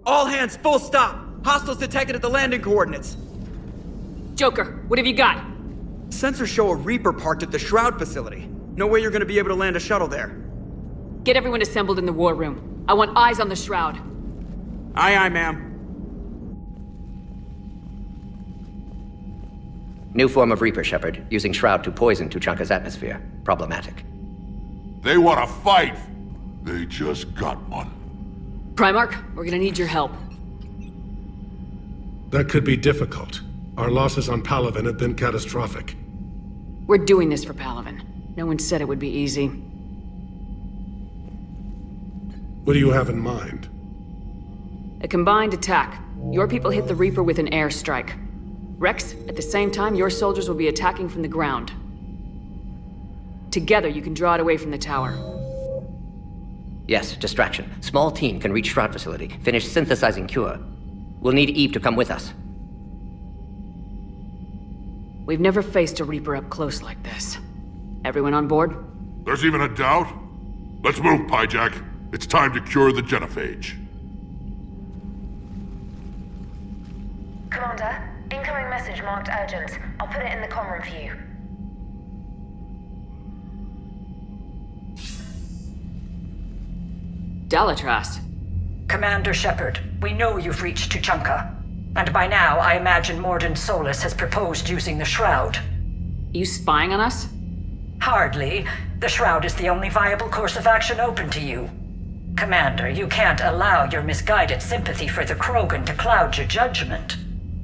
All hands, full stop! Hostiles detected at the landing coordinates. Joker, what have you got? Sensors show a Reaper parked at the Shroud facility. No way you're gonna be able to land a shuttle there. Get everyone assembled in the war room. I want eyes on the Shroud. Aye, ma'am. New form of Reaper, Shepard, using Shroud to poison Tuchanka's atmosphere. Problematic. They want to fight! They just got one. Primarch, we're gonna need your help. That could be difficult. Our losses on Palaven have been catastrophic. We're doing this for Palaven. No one said it would be easy. What do you have in mind? A combined attack. Your people hit the Reaper with an airstrike. Rex, at the same time, your soldiers will be attacking from the ground. Together, you can draw it away from the tower. Yes, distraction. Small team can reach Shroud facility, finish synthesizing cure. We'll need Eve to come with us. We've never faced a Reaper up close like this. Everyone on board? There's even a doubt? Let's move, Pyjack. It's time to cure the Genophage. Commander, incoming message marked urgent. I'll put it in the comm room for you. Dalatras. Commander Shepard, we know you've reached Tuchanka. And by now, I imagine Morden Solus has proposed using the Shroud. You spying on us? Hardly. The Shroud is the only viable course of action open to you. Commander, you can't allow your misguided sympathy for the Krogan to cloud your judgment.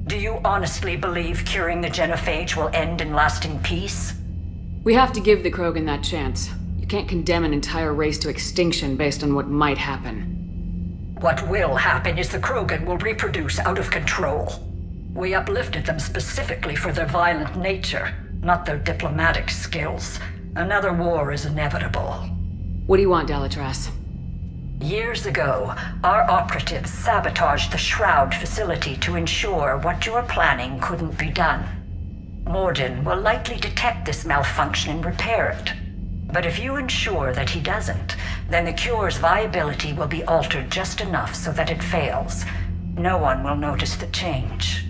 Do you honestly believe curing the Genophage will end in lasting peace? We have to give the Krogan that chance. You can't condemn an entire race to extinction based on what might happen. What will happen is the Krogan will reproduce out of control. We uplifted them specifically for their violent nature, not their diplomatic skills. Another war is inevitable. What do you want, Dalatras? Years ago, our operatives sabotaged the Shroud facility to ensure what you were planning couldn't be done. Morden will likely detect this malfunction and repair it. But if you ensure that he doesn't, then the cure's viability will be altered just enough so that it fails. No one will notice the change.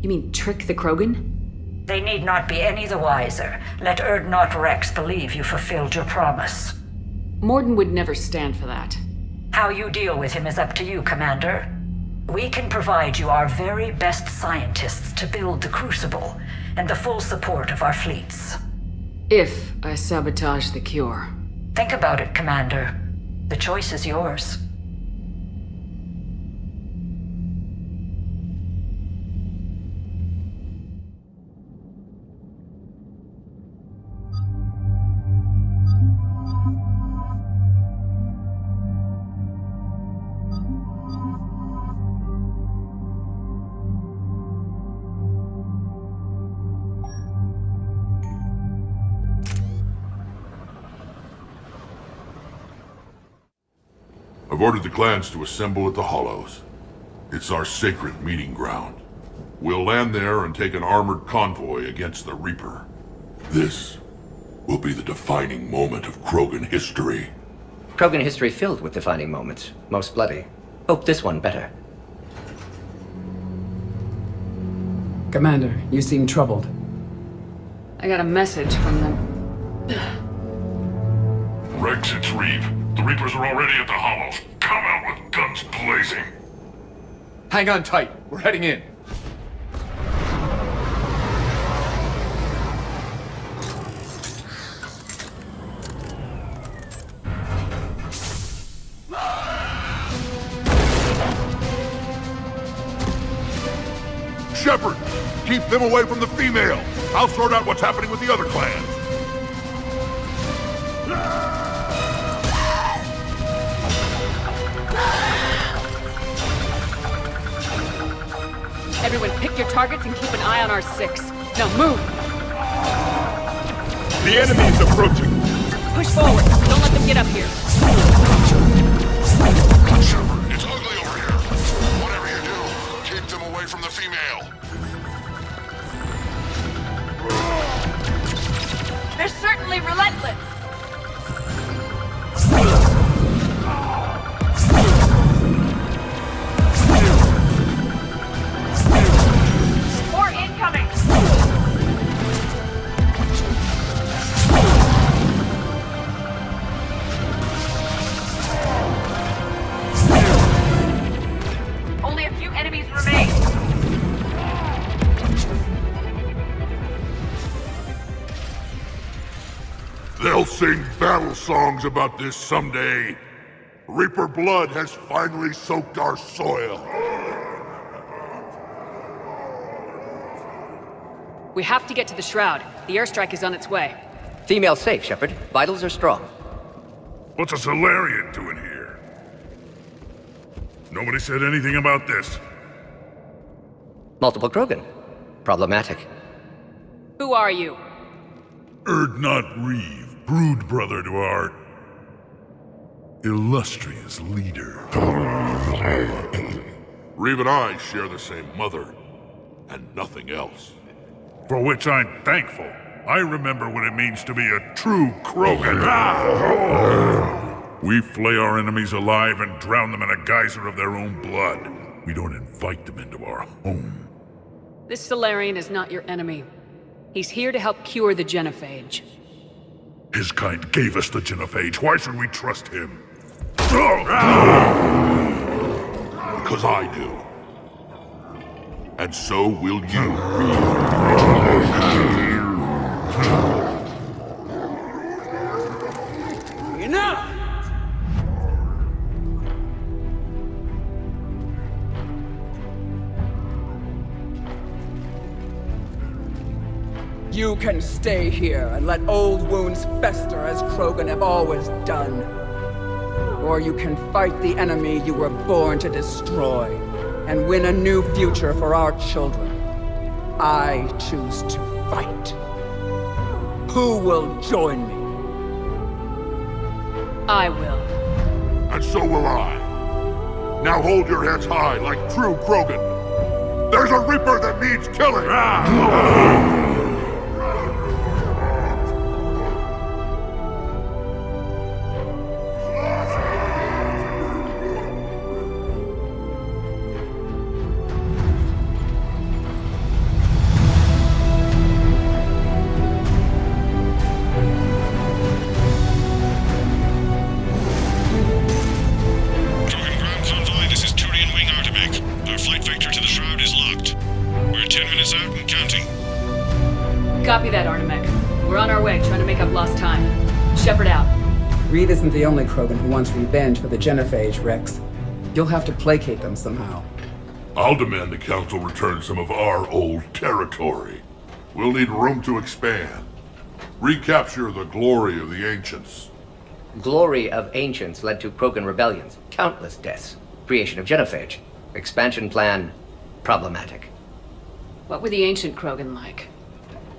You mean trick the Krogan? They need not be any the wiser. Let Urdnot Rex believe you fulfilled your promise. Morden would never stand for that. How you deal with him is up to you, Commander. We can provide you our very best scientists to build the Crucible, and the full support of our fleets. If I sabotage the cure. Think about it, Commander. The choice is yours. I've ordered the clans to assemble at the Hollows. It's our sacred meeting ground. We'll land there and take an armored convoy against the Reaper. This will be the defining moment of Krogan history. Krogan history filled with defining moments, most bloody. Hope this one better. Commander, you seem troubled. I got a message from them. Rex, it's Reeve. The Reapers are already at the Hollows. Come out with guns blazing. Hang on tight. We're heading in. Shepard, keep them away from the female. I'll sort out what's happening with the other clans. Everyone pick your targets and keep an eye on our 6. Now move! The enemy is approaching. Push forward. Don't let them get up here. Shepard, it's ugly over here. Whatever you do, keep them away from the female. They're certainly relentless! sing battle songs about this someday. Reaper blood has finally soaked our soil. We have to get to the Shroud. The airstrike is on its way. Female safe, Shepard. Vitals are strong. What's a Solarian doing here? Nobody said anything about this. Multiple Krogan. Problematic. Who are you? Erdnot Reeve, brood brother to our illustrious leader. Reeve and I share the same mother, and nothing else. For which I'm thankful. I remember what it means to be a true Krogan. We flay our enemies alive and drown them in a geyser of their own blood. We don't invite them into our home. This Solarian is not your enemy. He's here to help cure the Genophage. His kind gave us the Genophage. Why should we trust him? Because I do. And so will you. Enough! You can stay here and let old wounds fester as Krogan have always done. Or you can fight the enemy you were born to destroy and win a new future for our children. I choose to fight. Who will join me? I will. And so will I. Now hold your heads high like true Krogan. There's a Reaper that needs killing! Copy that, Artemek. We're on our way, trying to make up lost time. Shepard out. Reed isn't the only Krogan who wants revenge for the Genophage, Rex. You'll have to placate them somehow. I'll demand the Council return some of our old territory. We'll need room to expand. Recapture the glory of the Ancients. Glory of Ancients led to Krogan rebellions, countless deaths, creation of Genophage. Expansion plan, problematic. What were the ancient Krogan like?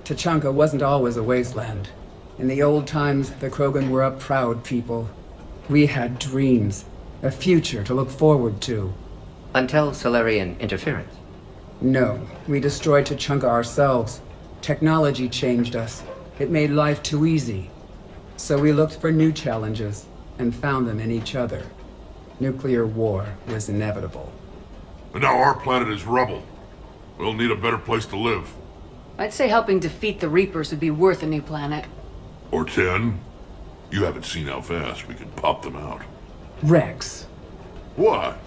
Tachanka wasn't always a wasteland. In the old times, the Krogan were a proud people. We had dreams, a future to look forward to. Until Solarian interference. No, we destroyed Tachanka ourselves. Technology changed us. It made life too easy. So we looked for new challenges, and found them in each other. Nuclear war was inevitable. And now our planet is rubble. We'll need a better place to live. I'd say helping defeat the Reapers would be worth a new planet. Or 10. You haven't seen how fast we can pop them out. Rex. What?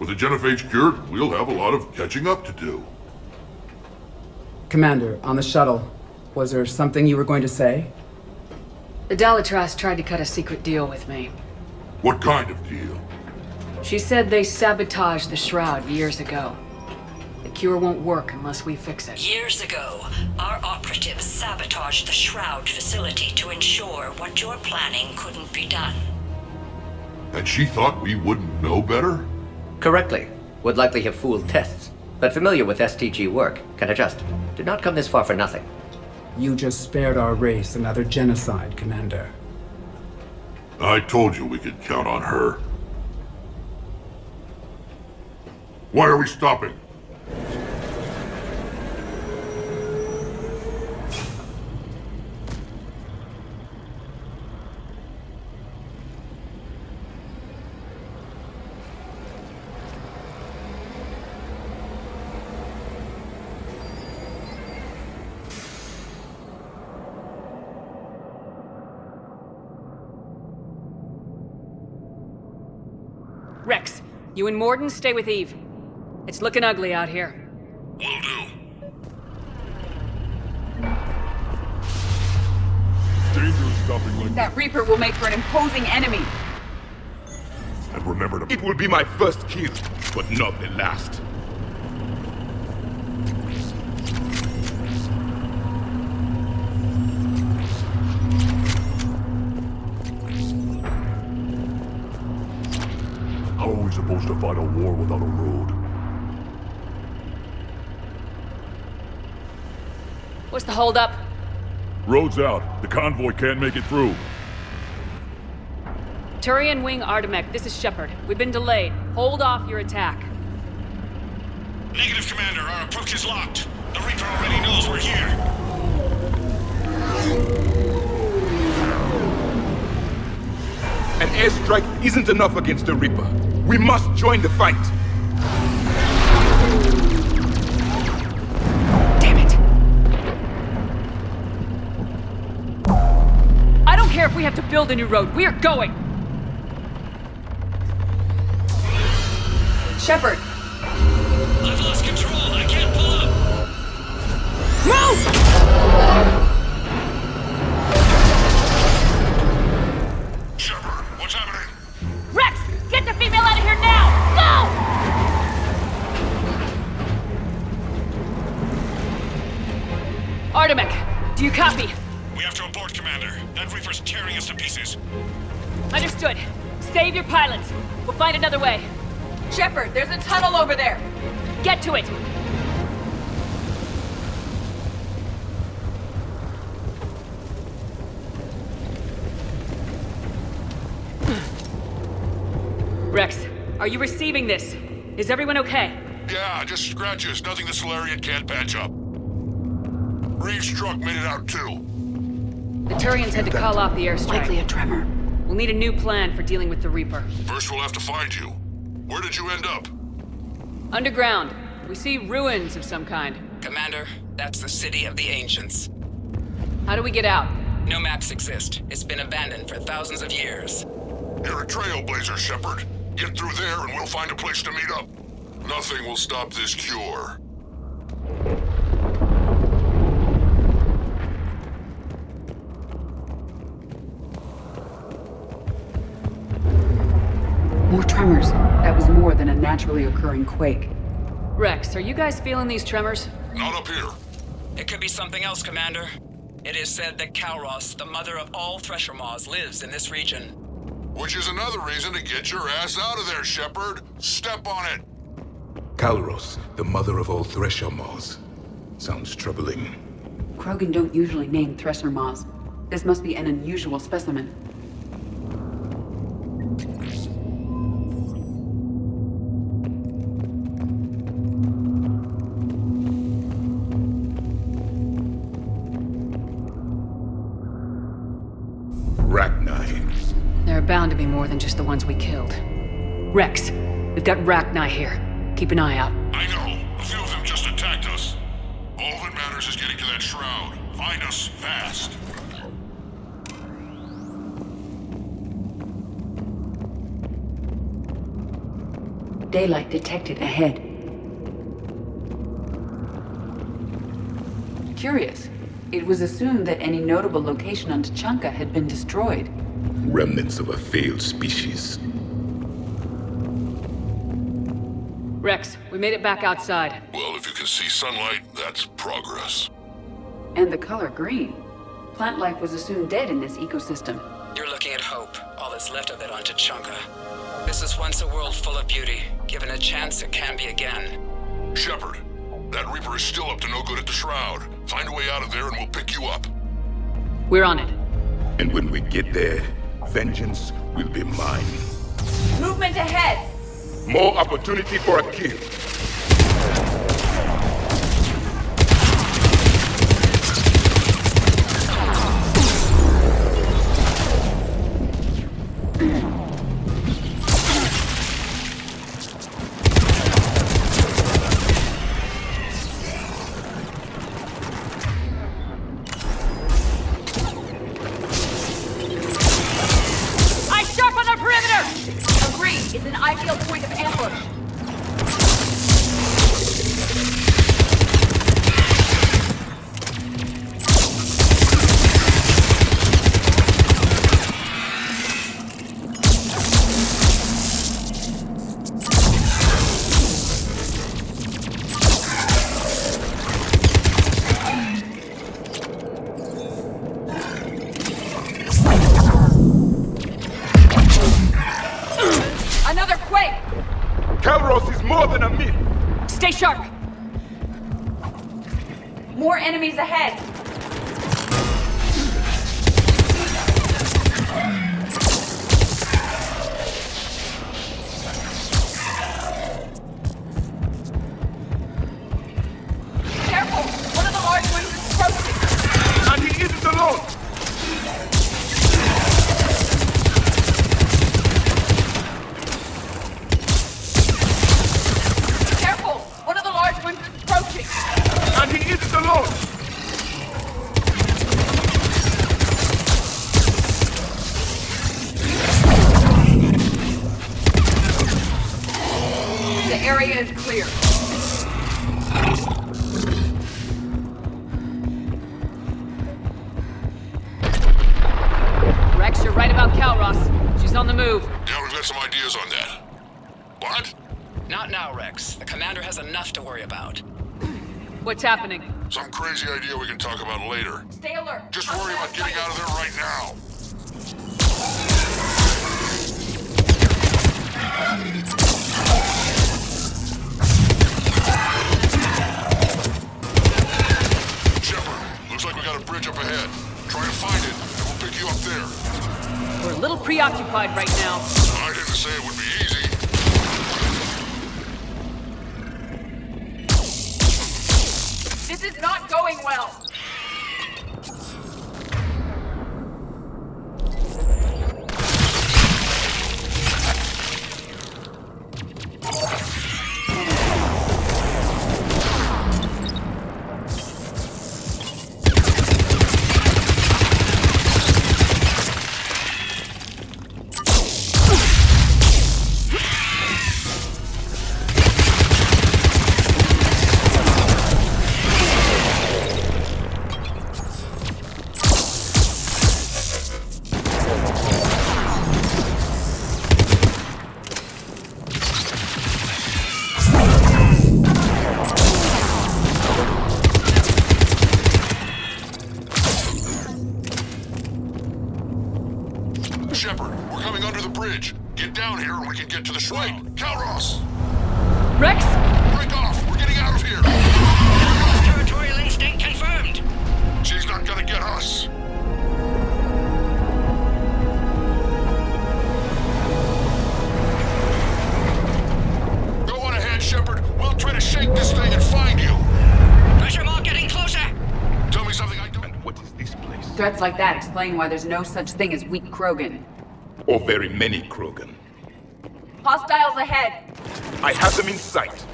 With the Genophage cured, we'll have a lot of catching up to do. Commander, on the shuttle, was there something you were going to say? The Dalitras tried to cut a secret deal with me. What kind of deal? She said they sabotaged the Shroud years ago. The cure won't work unless we fix it. Years ago, our operatives sabotaged the Shroud facility to ensure what you're planning couldn't be done. And she thought we wouldn't know better? Correctly. Would likely have fooled tests, but familiar with STG work, can adjust. Did not come this far for nothing. You just spared our race another genocide, Commander. I told you we could count on her. Why are we stopping? Rex, you and Morden stay with Eve. It's looking ugly out here. Will do. Dangerous stopping like That Reaper will make for an imposing enemy. And remember to... It will be my first kill, but not the last. How are we supposed to fight a war without a road? What's the holdup? Road's out. The convoy can't make it through. Turian Wing Artemek, this is Shepard. We've been delayed. Hold off your attack. Negative, Commander. Our approach is locked. The Reaper already knows we're here. An airstrike isn't enough against the Reaper. We must join the fight. Damn it! I don't care if we have to build a new road. We are going! Shepard! I've lost control. I can't pull up. Move! Shepard, what's happening? Rex! Get the female out of here now! Go! Artemek, do you copy? We have to abort, Commander. That Reaper's tearing us to pieces. Understood. Save your pilots. We'll find another way. Shepard, there's a tunnel over there! Get to it! Rex, are you receiving this? Is everyone okay? Yeah, just scratches. Nothing the Solarian can't patch up. Reeves' truck made it out too. The Turians had to call off the airstrike. Likely a tremor. We'll need a new plan for dealing with the Reaper. First we'll have to find you. Where did you end up? Underground. We see ruins of some kind. Commander, that's the City of the Ancients. How do we get out? No maps exist. It's been abandoned for thousands of years. You're a trailblazer, Shepard. Get through there and we'll find a place to meet up. Nothing will stop this cure. More tremors. That was more than a naturally occurring quake. Rex, are you guys feeling these tremors? Not up here. It could be something else, Commander. It is said that Kalros, the mother of all Thresher Maws, lives in this region. Which is another reason to get your ass out of there, Shepard. Step on it. Kalros, the mother of all Thresher Maws. Sounds troubling. Krogan don't usually name Thresher Maws. This must be an unusual specimen. There are bound to be more than just the ones we killed. Rex, we've got Rachni here. Keep an eye out. I know. A few of them just attacked us. All that matters is getting to that shroud. Find us fast. Daylight detected ahead. Curious. It was assumed that any notable location on Tuchanka had been destroyed. Remnants of a failed species. Rex, we made it back outside. Well, if you can see sunlight, that's progress. And the color green. Plant life was assumed dead in this ecosystem. You're looking at hope, all that's left of it on Tuchanka. This is once a world full of beauty. Given a chance, it can be again. Shepard, that Reaper is still up to no good at the Shroud. Find a way out of there and we'll pick you up. We're on it. And when we get there, vengeance will be mine. Movement ahead! More opportunity for a kill. It's an ideal point of ambush. Kalos is more than a myth. Stay sharp! More enemies ahead! Careful! One of the large ones is approaching! And he isn't alone! Careful! One of the large ones is approaching! And he isn't alone! The area is clear. Rex, you're right about Calros. She's on the move. Yeah, we've got some ideas on that. What? Not now, Rex. The commander has enough to worry about. What's happening? Some crazy idea we can talk about later. Stay alert. Just worry about getting out of there right now. Shepard, looks like we got a bridge up ahead. Try to find it, and we'll pick you up there. We're a little preoccupied right now. I didn't say it would be easy. This is not going well. Shepard, we're coming under the bridge. Get down here and we can get to the shrine. Calros! Rex? Break off! We're getting out of here! Territorial instinct confirmed. She's not gonna get us. Go on ahead, Shepard. We'll try to shake this thing and find you. Pressure mark getting closer. Tell me something I don't... What is this place? Threats like that explain why there's no such thing as weak Krogan. Or very many Krogan. Hostiles ahead! I have them in sight.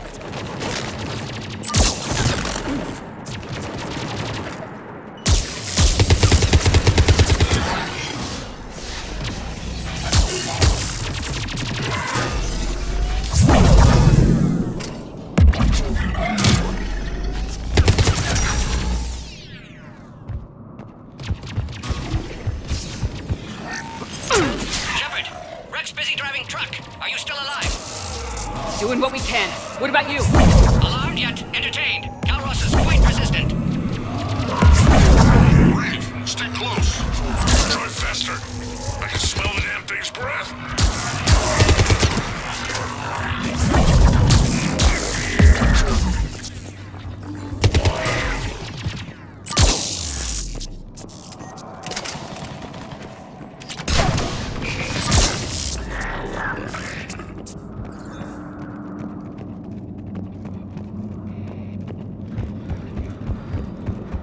Doing what we can. What about you? Alarmed yet entertained. Calros is quite resistant. Reeve, stay close. Try faster. I can smell the damn thing's breath.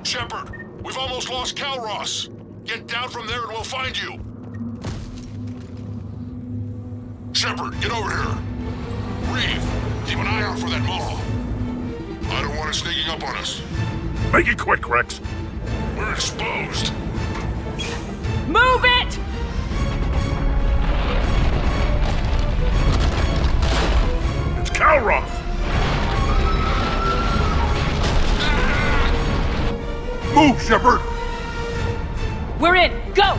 Shepard, we've almost lost Calros. Get down from there and we'll find you. Shepard, get over here. Reeve, keep an eye out for that Maw. I don't want it sneaking up on us. Make it quick, Rex. We're exposed. Move it! It's Calros! Move, Shepard! We're in! Go!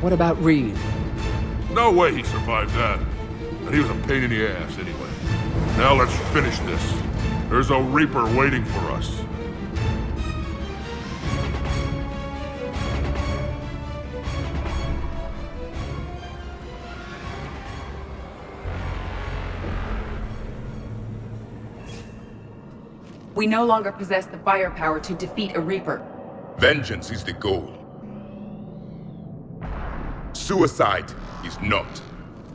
What about Reed? No way he survived that. And he was a pain in the ass anyway. Now let's finish this. There's a Reaper waiting for us. We no longer possess the firepower to defeat a Reaper. Vengeance is the goal. Suicide is not.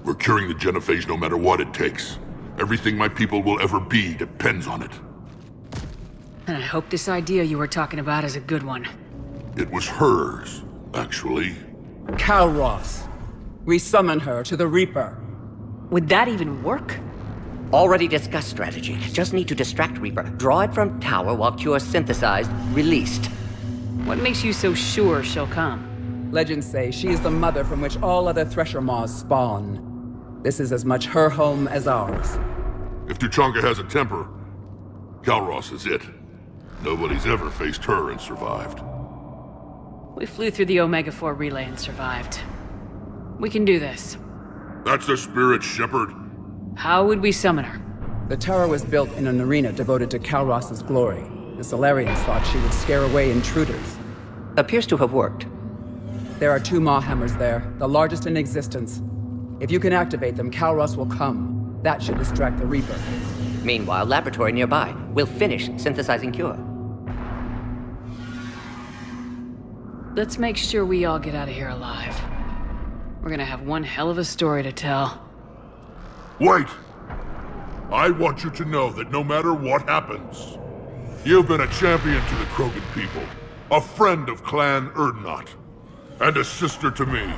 We're curing the Genophage no matter what it takes. Everything my people will ever be depends on it. And I hope this idea you were talking about is a good one. It was hers, actually. Kalros. We summon her to the Reaper. Would that even work? Already discussed strategy. Just need to distract Reaper. Draw it from tower while Cure synthesized, released. What makes you so sure she'll come? Legends say she is the mother from which all other Thresher Maws spawn. This is as much her home as ours. If Tuchanka has a temper, Kalros is it. Nobody's ever faced her and survived. We flew through the Omega-4 relay and survived. We can do this. That's the spirit, Shepard. How would we summon her? The tower was built in an arena devoted to Kalros' glory. The Solarians thought she would scare away intruders. Appears to have worked. There are 2 Maw hammers there, the largest in existence. If you can activate them, Kalros will come. That should distract the Reaper. Meanwhile, laboratory nearby. We'll finish synthesizing Cure. Let's make sure we all get out of here alive. We're gonna have one hell of a story to tell. Wait! I want you to know that no matter what happens, you've been a champion to the Krogan people, a friend of Clan Erdnot, and a sister to me.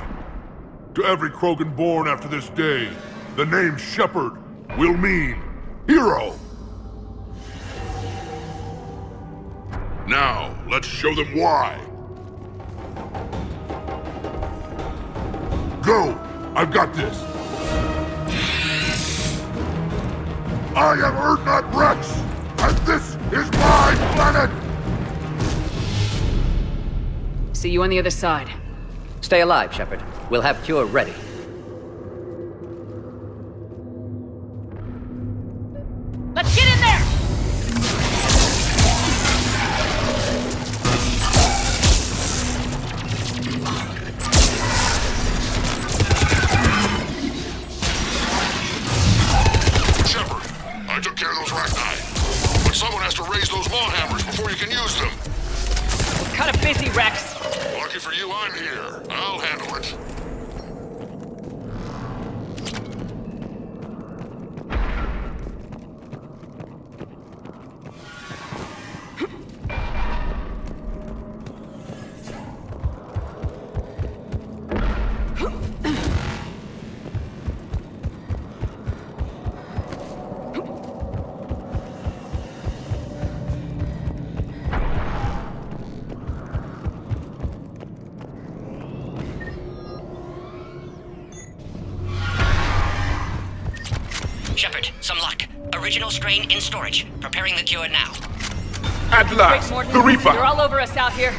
To every Krogan born after this day, the name Shepard will mean hero! Now, let's show them why. Go! I've got this! I am Erdnot Rex, and this is my planet! See you on the other side. Stay alive, Shepard. We'll have Cure ready. Let's get in there! Shepard, I took care of those Rachni. But someone has to raise those Maw hammers before you can use them. We're kind of busy, Rex. Lucky for you, I'm here. I'll handle it. Shepard, some luck. Original strain in storage. Preparing the Cure now. At last, the Reaper! They're all over us out here.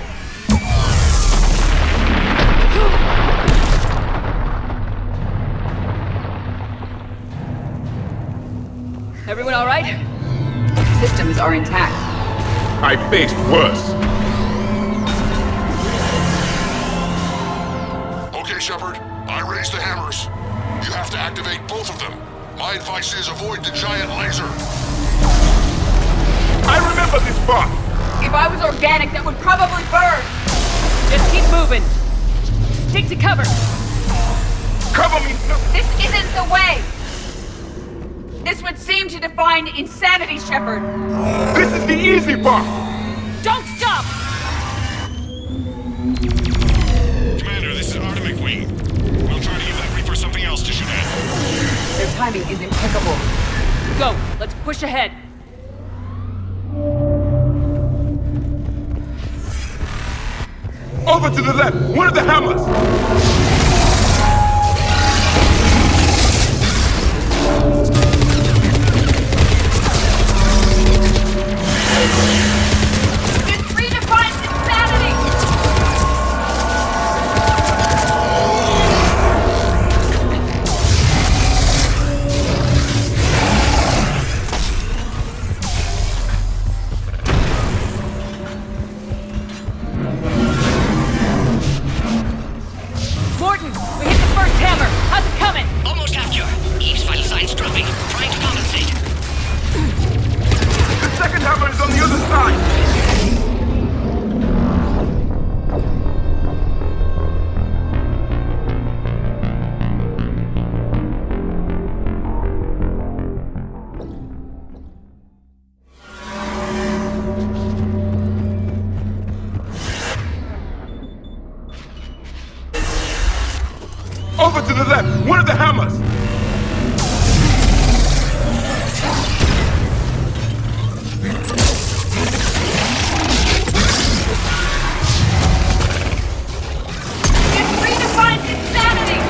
Everyone all right? Systems are intact. I faced worse. Okay, Shepard. I raised the hammers. You have to activate both of them. My advice is avoid the giant laser. I remember this part! If I was organic, that would probably burn! Just keep moving. Stick to cover. Cover me! This isn't the way! This would seem to define insanity, Shepard! This is the easy part! Don't stop! Commander, this is Artemic Wing. We'll try to give that Reaper something else to shoot at. Their timing is impeccable. Go, let's push ahead. Over to the left! One of the hammers! This redefines insanity! Morton, to the left! One of the hammers! It redefines insanity!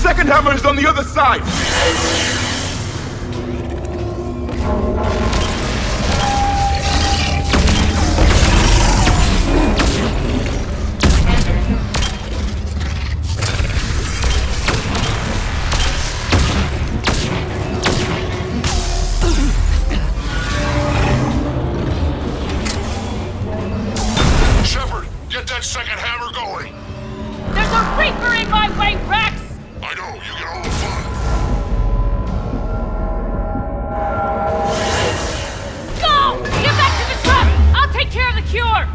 second hammer is on the other side! Shepard, get that second hammer going! There's a Reaper in my way, Rex! I know, you get all the fun. Go! Get back to the truck! I'll take care of the cure!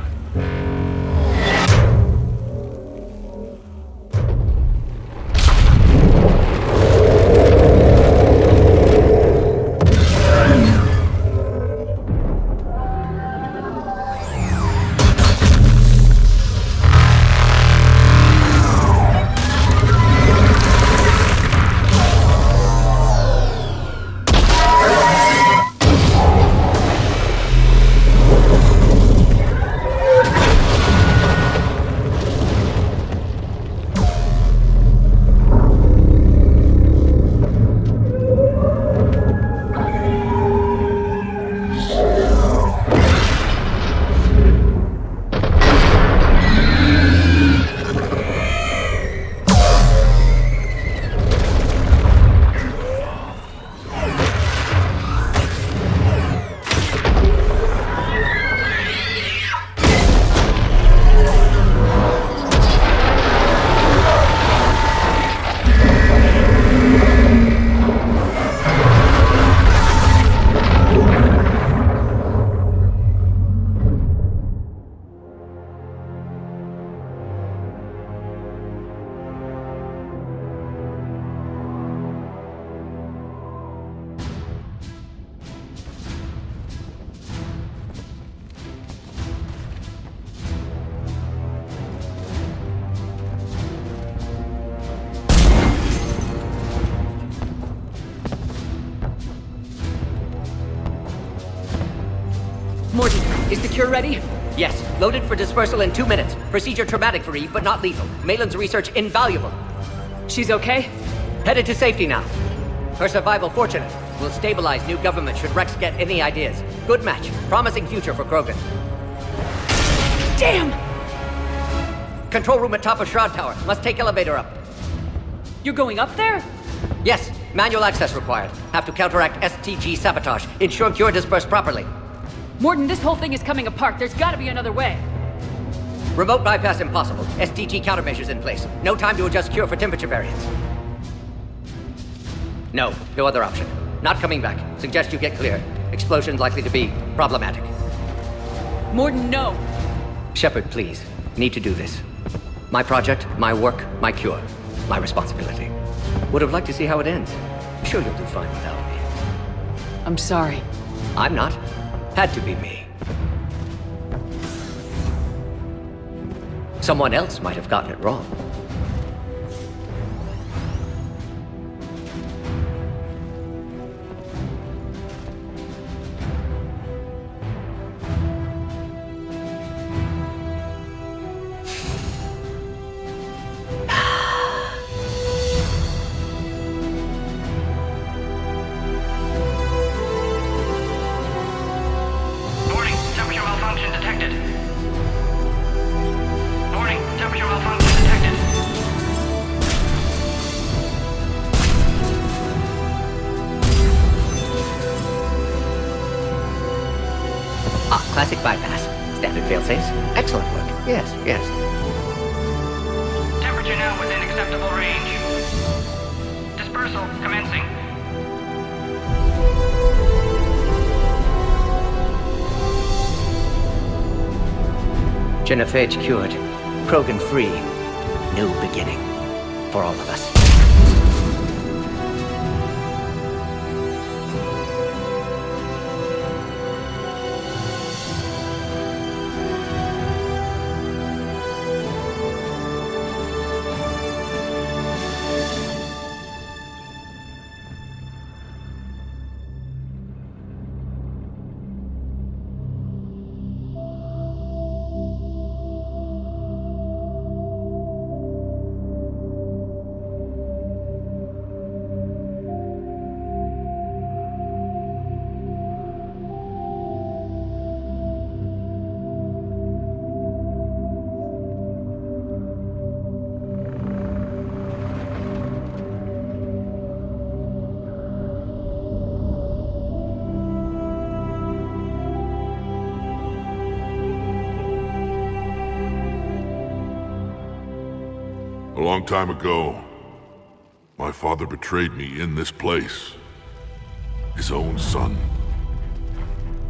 Morty, is the cure ready? Yes, loaded for dispersal in 2 minutes. Procedure traumatic for Eve, but not lethal. Malin's research invaluable. She's okay? Headed to safety now. Her survival fortunate. Will stabilize new government should Rex get any ideas. Good match. Promising future for Krogan. Damn! Control room at top of Shroud Tower. Must take elevator up. You're going up there? Yes, manual access required. Have to counteract STG sabotage. Ensure cure dispersed properly. Morton, this whole thing is coming apart. There's gotta be another way. Remote bypass impossible. STG countermeasures in place. No time to adjust cure for temperature variance. No other option. Not coming back. Suggest you get clear. Explosion likely to be problematic. Morton, no. Shepard, please. Need to do this. My project, my work, my cure. My responsibility. Would have liked to see how it ends. Sure you'll do fine without me. I'm sorry. I'm not. Had to be me. Someone else might have gotten it wrong. failsafes. Excellent work. Yes, yes. Temperature now within acceptable range. Dispersal commencing. Genophage cured. Krogan free. New beginning. For all of us. A long time ago, my father betrayed me in this place. His own son.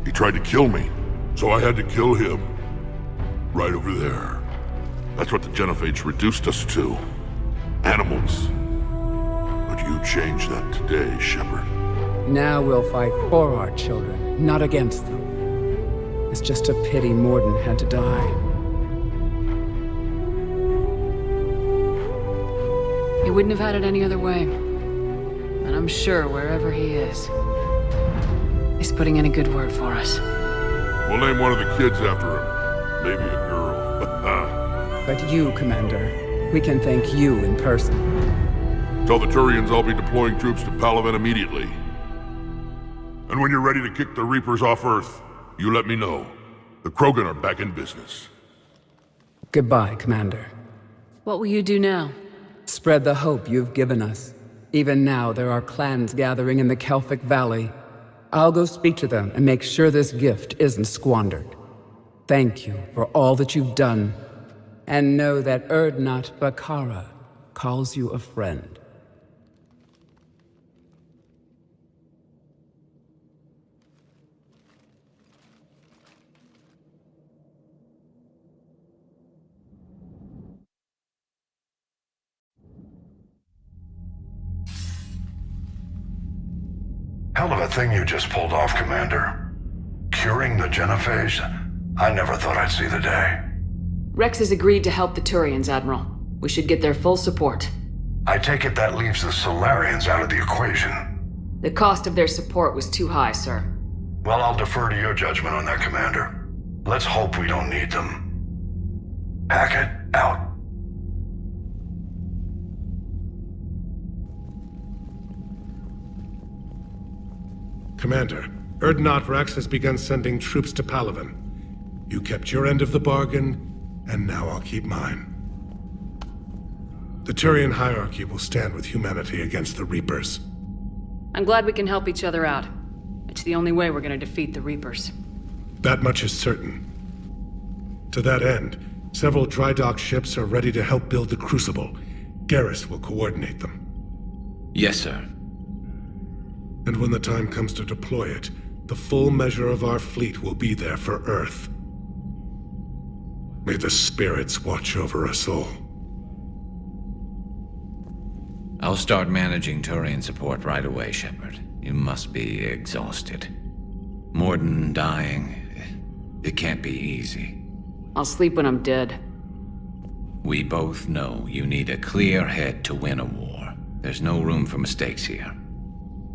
He tried to kill me, so I had to kill him. Right over there. That's what the Genophage reduced us to. Animals. But you changed that today, Shepard. Now we'll fight for our children, not against them. It's just a pity Morden had to die. He wouldn't have had it any other way. And I'm sure wherever he is, he's putting in a good word for us. We'll name one of the kids after him. Maybe a girl. But you, Commander, we can thank you in person. Tell the Turians I'll be deploying troops to Palaven immediately. And when you're ready to kick the Reapers off Earth, you let me know. The Krogan are back in business. Goodbye, Commander. What will you do now? Spread the hope you've given us. Even now, there are clans gathering in the Kelphic Valley. I'll go speak to them and make sure this gift isn't squandered. Thank you for all that you've done. And know that Urdnot Bakara calls you a friend. Hell of a thing you just pulled off, Commander. Curing the Genophage? I never thought I'd see the day. Rex has agreed to help the Turians, Admiral. We should get their full support. I take it that leaves the Solarians out of the equation. The cost of their support was too high, sir. Well, I'll defer to your judgment on that, Commander. Let's hope we don't need them. Hackett, out. Commander, Urdnot Rex has begun sending troops to Palaven. You kept your end of the bargain, and now I'll keep mine. The Turian hierarchy will stand with humanity against the Reapers. I'm glad we can help each other out. It's the only way we're gonna defeat the Reapers. That much is certain. To that end, several dry dock ships are ready to help build the Crucible. Garrus will coordinate them. Yes, sir. And when the time comes to deploy it, the full measure of our fleet will be there for Earth. May the spirits watch over us all. I'll start managing Turian support right away, Shepard. You must be exhausted. Morden dying, it can't be easy. I'll sleep when I'm dead. We both know you need a clear head to win a war. There's no room for mistakes here.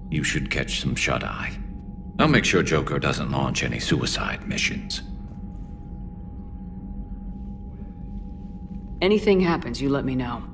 You should catch some shut-eye. I'll make sure Joker doesn't launch any suicide missions. Anything happens, you let me know.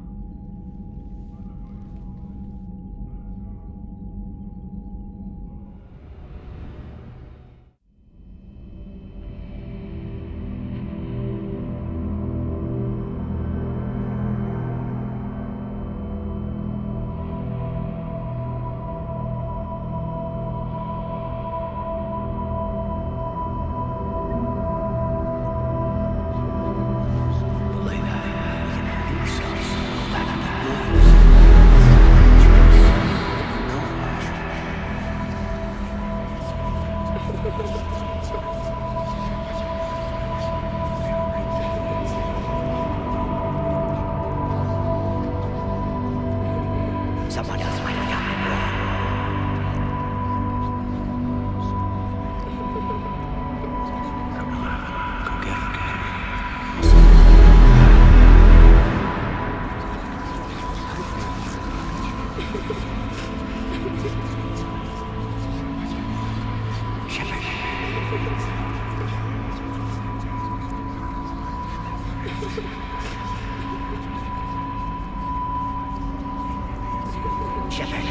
Shepard.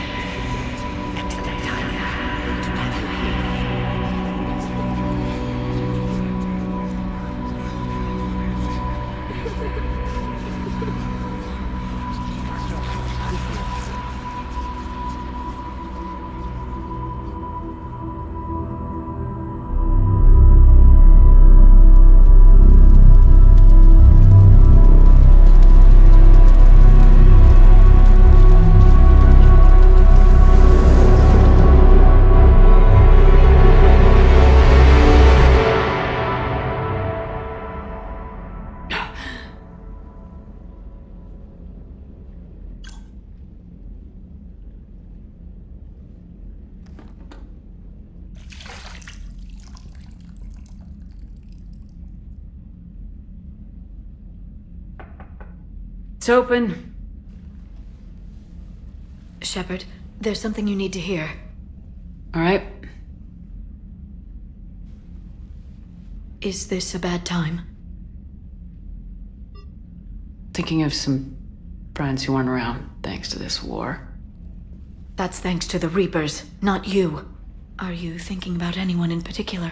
Excellent timing. Good to have you here. It's open. Shepard, there's something you need to hear. All right. Is this a bad time? Thinking of some friends who aren't around thanks to this war. That's thanks to the Reapers, not you. Are you thinking about anyone in particular?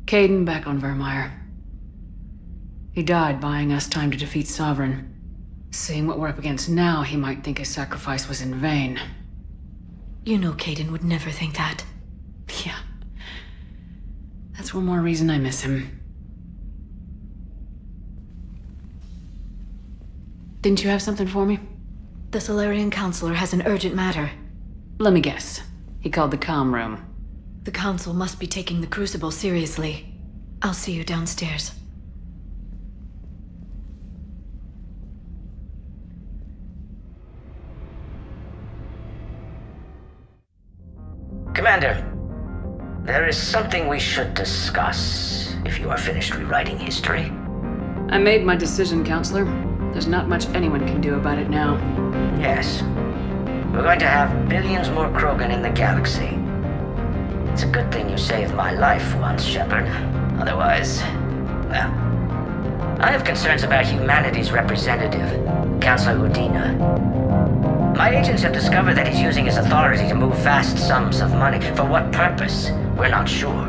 Caden back on Vermeer. He died buying us time to defeat Sovereign. Seeing what we're up against now, he might think his sacrifice was in vain. You know Caden would never think that. Yeah. That's one more reason I miss him. Didn't you have something for me? The Solarian Counselor has an urgent matter. Let me guess. He called the comm room. The Council must be taking the Crucible seriously. I'll see you downstairs. Commander, there is something we should discuss, if you are finished rewriting history. I made my decision, Counselor. There's not much anyone can do about it now. Yes. We're going to have billions more Krogan in the galaxy. It's a good thing you saved my life once, Shepard. Otherwise, well... I have concerns about humanity's representative, Councilor Udina. My agents have discovered that he's using his authority to move vast sums of money. For what purpose? We're not sure.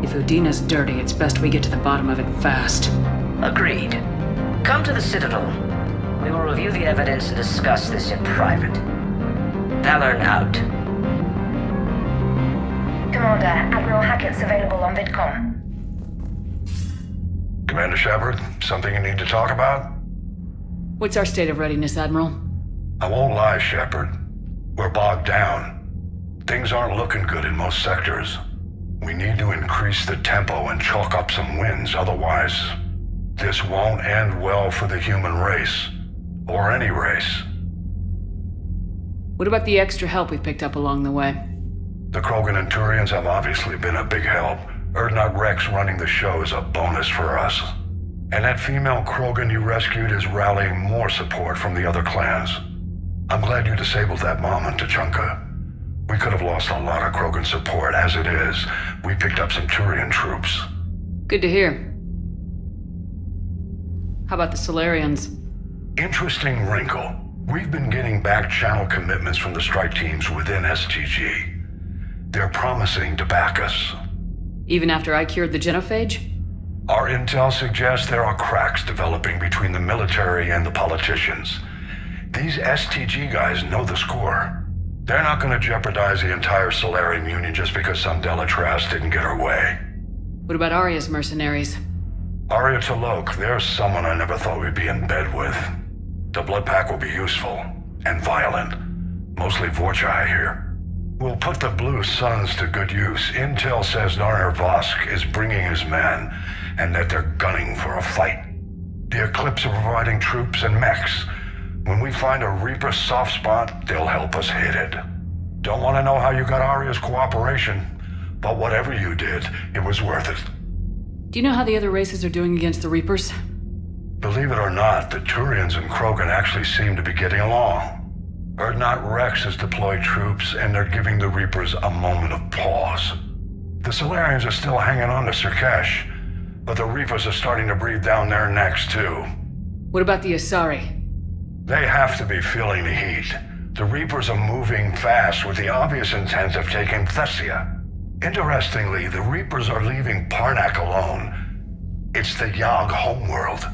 If Udina's dirty, it's best we get to the bottom of it fast. Agreed. Come to the Citadel. We will review the evidence and discuss this in private. Valorn out. Commander, Admiral Hackett's available on VidCom. Commander Shepard, something you need to talk about? What's our state of readiness, Admiral? I won't lie, Shepard. We're bogged down. Things aren't looking good in most sectors. We need to increase the tempo and chalk up some wins, otherwise, this won't end well for the human race. Or any race. What about the extra help we picked up along the way? The Krogan and Turians have obviously been a big help. Urdnot Rex running the show is a bonus for us. And that female Krogan you rescued is rallying more support from the other clans. I'm glad you disabled that bomb on Tuchanka. We could have lost a lot of Krogan support. As it is, we picked up some Turian troops. Good to hear. How about the Solarians? Interesting wrinkle. We've been getting back channel commitments from the strike teams within STG. They're promising to back us. Even after I cured the Genophage? Our intel suggests there are cracks developing between the military and the politicians. These STG guys know the score. They're not going to jeopardize the entire Solarian Union just because some Delatras didn't get her way. What about Arya's mercenaries? Arya T'Loak, there's someone I never thought we'd be in bed with. The Blood Pack will be useful, and violent. Mostly Vorcha here. We'll put the Blue Suns to good use. Intel says Narner Vosk is bringing his men, and that they're gunning for a fight. The Eclipse are providing troops and mechs. When we find a Reaper soft spot, they'll help us hit it. Don't want to know how you got Arya's cooperation, but whatever you did, it was worth it. Do you know how the other races are doing against the Reapers? Believe it or not, the Turians and Krogan actually seem to be getting along. Urdnot Rex has deployed troops, and they're giving the Reapers a moment of pause. The Solarians are still hanging on to Sirkesh, But the Reapers are starting to breathe down their necks, too. What about the Asari? They have to be feeling the heat. The Reapers are moving fast with the obvious intent of taking Thessia. Interestingly, the Reapers are leaving Parnak alone. It's the Yogg homeworld.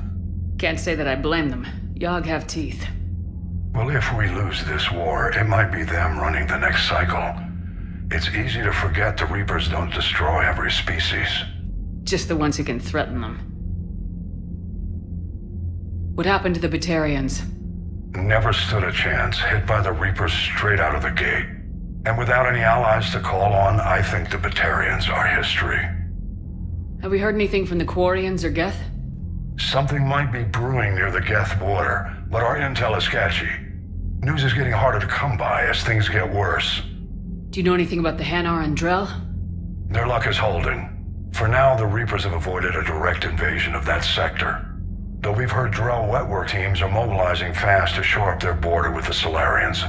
Can't say that I blame them. Yogg have teeth. Well, if we lose this war, it might be them running the next cycle. It's easy to forget the Reapers don't destroy every species. Just the ones who can threaten them. What happened to the Batarians? Never stood a chance, hit by the Reapers straight out of the gate. And without any allies to call on, I think the Batarians are history. Have we heard anything from the Quarians or Geth? Something might be brewing near the Geth border, but our intel is sketchy. News is getting harder to come by as things get worse. Do you know anything about the Hanar and Drell? Their luck is holding. For now, the Reapers have avoided a direct invasion of that sector. Though we've heard Drell wetwork teams are mobilizing fast to shore up their border with the Solarians.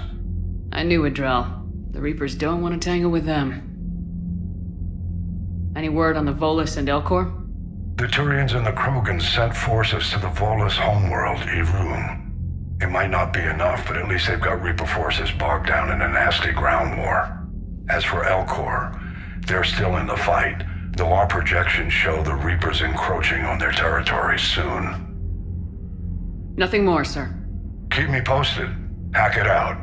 I knew it, Drell. The Reapers don't want to tangle with them. Any word on the Volus and Elcor? The Turians and the Krogans sent forces to the Volus homeworld, Irun. It might not be enough, but at least they've got Reaper forces bogged down in a nasty ground war. As for Elcor, they're still in the fight, though our projections show the Reapers encroaching on their territory soon. Nothing more, sir. Keep me posted. Hack it out.